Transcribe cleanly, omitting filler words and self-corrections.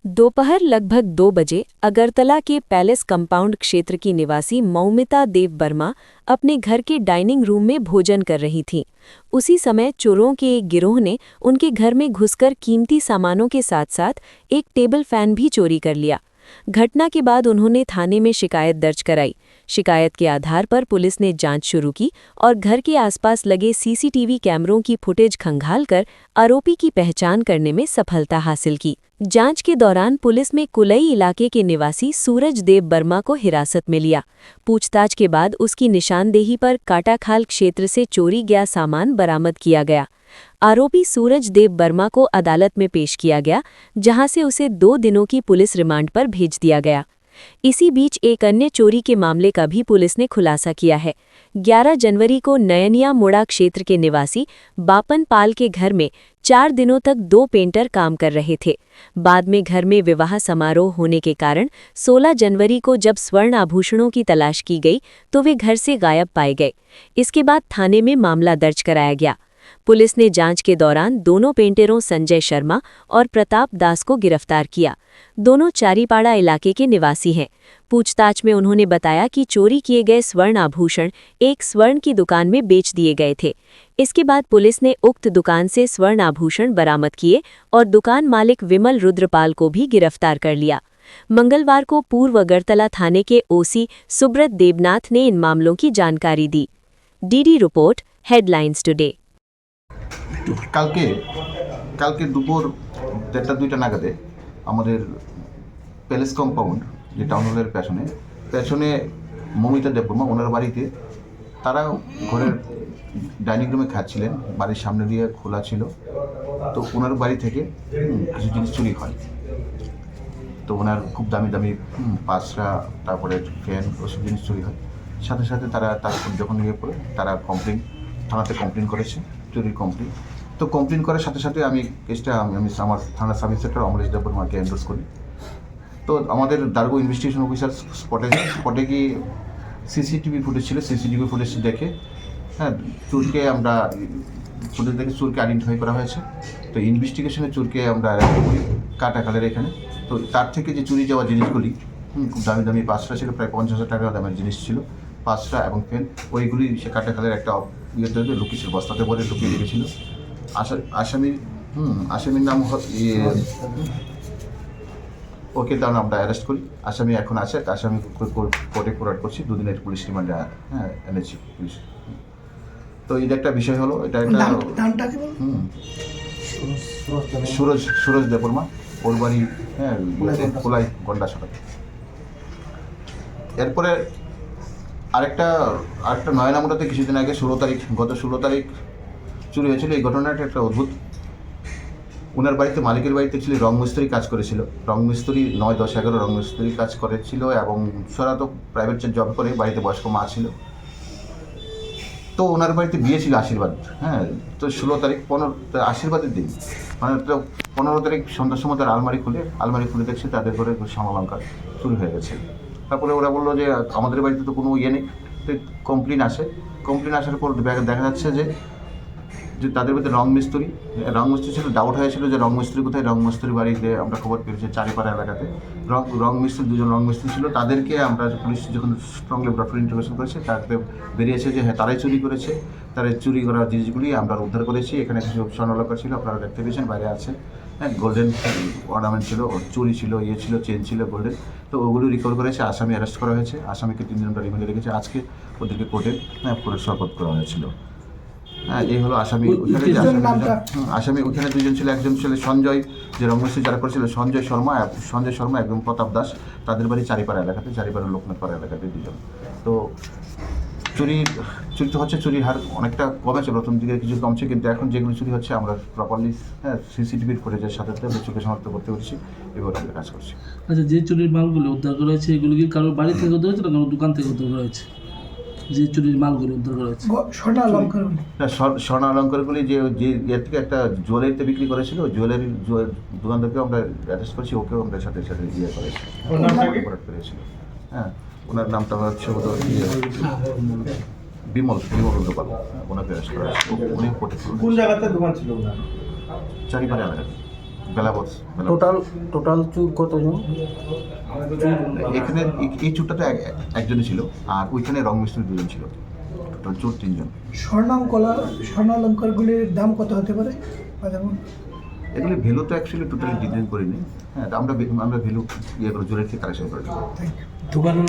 दोपहर लगभग 2 बजे अगरतला के पैलेस कंपाउंड क्षेत्र की निवासी मौमिता देव वर्मा अपने घर के डाइनिंग रूम में भोजन कर रही थीं। उसी समय चोरों के एक गिरोह ने उनके घर में घुसकर कीमती सामानों के साथ-साथ एक टेबल फैन भी चोरी कर लिया। घटना के बाद उन्होंने थाने में शिकायत दर्ज कराई। शिकायत के आधार पर पुलिस ने जांच शुरू की और घर के आसपास लगे सीसीटीवी कैमरों की फुटेज खंगालकर आरोपी की पहचान करने में सफलता हासिल की। जांच के दौरान पुलिस ने कुलई इलाके के निवासी सूरज देव वर्मा को हिरासत में लिया। पूछताछ के बाद उसकी निशानदेही पर काटाखाल क्षेत्र से चोरी गया सामान बरामद किया गया। आरोपी सूरज देव वर्मा को अदालत में पेश किया गया, जहां से उसे 2 दिनों की पुलिस रिमांड पर भेज दिया गया। इसी बीच एक अन्य चोरी के मामले का भी पुलिस ने खुलासा किया है। 11 जनवरी को नयनिया मोड़ा क्षेत्र के निवासी बापन पाल के घर में 4 दिनों तक 2 पेंटर काम कर रहे थे। बाद में घर में विवाह समारोह होने के कारण 16 जनवरी को जब स्वर्ण आभूषणों की तलाश की गई तो वे घर से गायब पाए गए। इसके बाद थाने में मामला दर्ज कराया गया। पुलिस ने जांच के दौरान दोनों पेंटरों संजय शर्मा और प्रताप दास को गिरफ्तार किया। दोनों चारीपाड़ा इलाके के निवासी हैं। पूछताछ में उन्होंने बताया कि चोरी किए गए स्वर्ण आभूषण एक स्वर्ण की दुकान में बेच दिए गए थे। इसके बाद पुलिस ने उक्त दुकान से स्वर्ण आभूषण बरामद किए और दुकान मालिक विमल रुद्रपाल को भी गिरफ्तार कर लिया। मंगलवार को पूर्व अगरतला थाने के ओसी सुब्रत देवनाथ ने इन मामलों की जानकारी दी। DD report, headlines today. কালকে দুপুর 1:30-2টা নাগাদে আমাদের প্যালেস কম্পাউন্ড যে টাউন হলের পেছনে মৌমিতা দেববর্মা ওনার বাড়িতে তারা ঘরের ডাইনিং রুমে খাচ্ছিলেন। বাড়ির সামনে দিয়ে খোলা ছিল, তো ওনার বাড়ি থেকে কিছু জিনিস চুরি হয়। তো ওনার খুব দামি দামি পাঁচরা, তারপরে ফ্যান, ওসব জিনিস চুরি হয়। সাথে সাথে তারা যখন নিয়ে পড়ে তারা থানাতে কমপ্লেন করেছে, চুরির কমপ্লেন। তো কমপ্লেন করার সাথে সাথে আমি কেসটা আমার থানা সাব ইন্সপেক্টর অমরেশ দেববর্মাকে এন্ডোর্স করি। তো আমাদের দারগো ইনভেস্টিগেশন অফিসার স্পটে গিয়ে সিসিটিভি ফুটেজ ছিল, সিসিটিভি ফুটেজ দেখে চোরকে আমরা চোরকে আইডেন্টিফাই করা হয়েছে। তো ইনভেস্টিগেশনে চোরকে আমরা করি কাটাখালের এখানে। তো তার থেকে যে চুরি যাওয়া জিনিসগুলি খুব দামি দামি পাঁচটা ছিল, প্রায় 50,000 টাকা দামের জিনিস ছিল পাঁচটা এবং পেন, ওইগুলি সে কাটাখালের একটা ইয়েতে লুকিয়েছিল, বস্তাতে ভরে লুকিয়ে রেখেছিল। আসামির নাম ওকে তার আমরা অ্যারেস্ট করি। আসামি এখন আছে, আসামি কোর্টে ফরওয়ার্ড করছি, 2 দিনের পুলিশ রিমান্ডে এনেছি পুলিশ। তো এটা একটা বিষয় হলো, এটা একটা সুরজ দেববর্মা, ওর বাড়ি কোলাই গন্ডাছড়া। এরপরে আরেকটা নয়নামোড়াতে কিছুদিন আগে গত 16 তারিখ চুরি হয়েছিল। এই ঘটনাটা একটা অদ্ভুত। ওনার বাড়িতে, মালিকের বাড়িতে ছিল রং মিস্ত্রি কাজ করেছিল। রং মিস্ত্রি 9, 10, 11 রং মিস্ত্রি কাজ করেছিল এবং সারা তো প্রাইভেট জব করে, বাড়িতে বয়স্ক মা ছিল। তো ওনার বাড়িতে বিয়ে ছিল আশীর্বাদ। তো 16 তারিখ আশীর্বাদের দিন, মানে তো 15 তারিখ সন্ধ্যার সময় তার আলমারি খুলে দেখছে তাদের ঘরে স্বর্ণালঙ্কার চুরি হয়ে গেছে। তারপরে ওরা বললো যে আমাদের বাড়িতে তো কোনো ইয়ে নেই। তো কমপ্লেন আসার পর দেখা যাচ্ছে যে তাদের বাড়িতে রং মিস্ত্রি ছিল। ডাউট হয়েছিল যে রং মিস্ত্রি কোথায়। রং মিস্ত্রির বাড়িতে আমরা খবর পেয়েছি চারিপাড়া এলাকাতে রং মিস্ত্রি, 2জন রং মিস্ত্রি ছিল। তাদেরকে আমরা পুলিশ যখন স্ট্রংলি ব্রডলি ইন্টারোগেশন করেছে, তাতে বেরিয়েছে যে হ্যাঁ তারাই চুরি করেছে। তারা চুরি করা জিনিসগুলি আমরা উদ্ধার করেছি। এখানে কিছু স্বর্ণালঙ্কার ছিল, আপনারা দেখতে পেয়েছেন, বাইরে আছে। গোল্ডেন অর্নামেন্ট ছিল, চেন ছিল গোল্ডেন। তো ওগুলো রিকভার করেছে। আসামি অ্যারেস্ট করা হয়েছে। আসামিকে 3 দিন আমরা রিমান্ডে রেখেছি। আজকে ওদেরকে কোর্টে শপথ করা হয়েছিল। এই হলো আসামি। ওখানে 2জন ছিল। একজন ছিল সঞ্জয়, যে রংমিস্ত্রি যারা করেছিল, সঞ্জয় শর্মা, একজন প্রতাপ দাস। তাদের বাড়ি চারিপাড়া লোকনাথ পাড়া এলাকাতে 2জন। তো চুরি তো হচ্ছে, চুরির হার অনেকটা কমেছে, প্রথম দিকে কিছু কমছে, কিন্তু এখন যেগুলো চুরি হচ্ছে আমরা প্রপারলি সিসিটিভির ফুটেজের সাথে চুরি শনাক্ত করতে পেরেছি, এভাবে আমরা কাজ করছি। আচ্ছা, যে চুরির মালগুলো উদ্ধার করা হয়েছে এগুলো কি কারোর বাড়ি থেকে উদ্ধার হয়েছে না কোনো দোকান থেকে উদ্ধার করা হয়েছে? যে চুরির মালগুলো উদ্ধার করা হয়েছে, স্বর্ণ অলঙ্কারগুলি যে এর থেকে একটা জুয়েলারিতে বিক্রি করেছিল, জুয়েলারির দোকানদারকেও আমরা অ্যারেস্ট করেছি, ওকেও আমরা সাথে ইয়ে করেছি, করেছিল। ওনার নামটা হচ্ছে বিমল রুদ্রপাল। ওনাকে অ্যারেস্ট করা হয়েছে। উনি কোন জায়গাতে দোকান ছিল? চারিপাড়া এলাকাতে। বেলাবস টোটাল চুর কতজন? এখানে এই চোরটা তো একজনই ছিল, আর ওইখানে রং মিস্ত্রি 2জন ছিল, টোটাল চোর 3জন। স্বর্ণালঙ্কারগুলির দাম কত হতে পারে যেমন? এগুলি ভ্যালু তো অ্যাকচুয়ালি টোটালি ডিটেল করিনি। হ্যাঁ, আমরা ভ্যালু ইয়ে করে জোরের থেকে কালেকশন করে দেবো। দোকানের